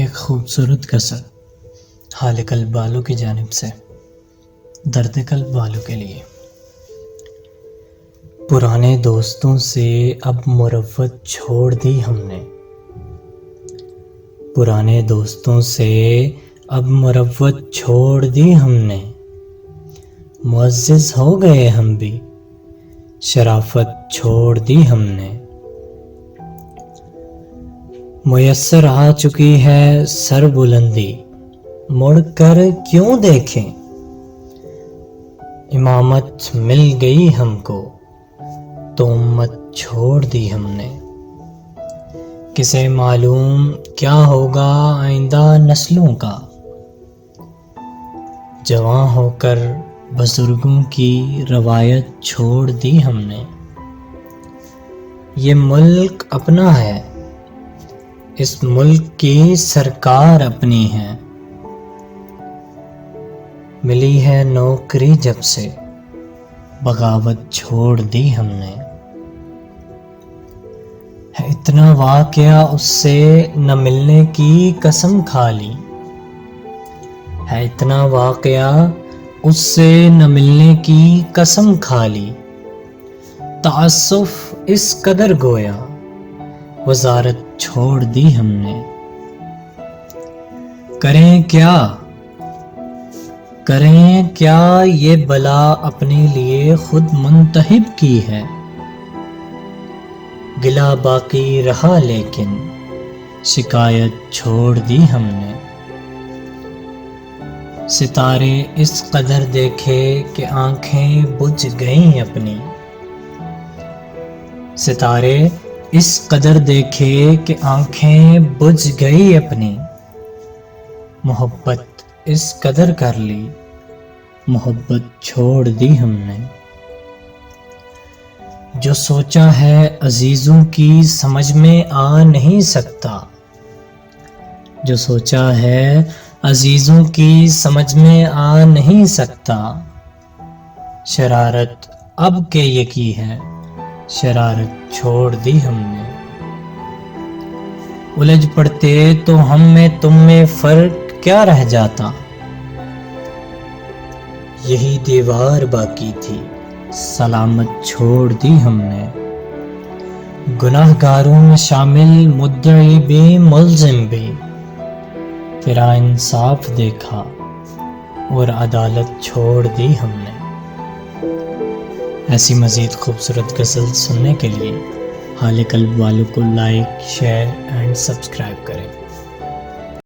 ایک خوبصورت غزل حال قلب والوں کی جانب سے درد قلب والوں کے لیے۔ پرانے دوستوں سے اب مروت چھوڑ دی ہم نے، پرانے دوستوں سے اب مروت چھوڑ دی ہم نے، معزز ہو گئے ہم بھی، شرافت چھوڑ دی ہم نے۔ میسر آ چکی ہے سر بلندی، مڑ کر کیوں دیکھیں، امامت مل گئی ہم کو تو امت چھوڑ دی ہم نے۔ کسے معلوم کیا ہوگا آئندہ نسلوں کا، جواں ہو کر بزرگوں کی روایت چھوڑ دی ہم نے۔ یہ ملک اپنا ہے، اس ملک کی سرکار اپنی ہے، ملی ہے نوکری جب سے بغاوت چھوڑ دی ہم نے۔ ہے اتنا واقعہ اس سے نہ ملنے کی قسم کھا لی، ہے اتنا واقعہ اس سے نہ ملنے کی قسم کھا لی، تعسف اس قدر گویا وزارت چھوڑ دی ہم نے۔ کریں کیا یہ بلا اپنے لیے خود منتخب کی ہے، گلہ باقی رہا لیکن شکایت چھوڑ دی ہم نے۔ ستارے اس قدر دیکھے کہ آنکھیں بجھ گئیں اپنی، ستارے اس قدر دیکھے کہ آنکھیں بجھ گئی اپنی، محبت اس قدر کر لی محبت چھوڑ دی ہم نے۔ جو سوچا ہے عزیزوں کی سمجھ میں آ نہیں سکتا، جو سوچا ہے عزیزوں کی سمجھ میں آ نہیں سکتا، شرارت اب کہ یہ کی ہے شرارت چھوڑ دی ہم نے۔ الجھ پڑتے تو ہم میں تم میں فرق کیا رہ جاتا، یہی دیوار باقی تھی سلامت چھوڑ دی ہم نے۔ گناہ گاروں میں شامل مدعی بھی ملزم بھی، پھر انصاف دیکھا اور عدالت چھوڑ دی ہم نے۔ ایسی مزید خوبصورت غزل سننے کے لیے حال قلب والوں کو لائک، شیئر اینڈ سبسکرائب کریں۔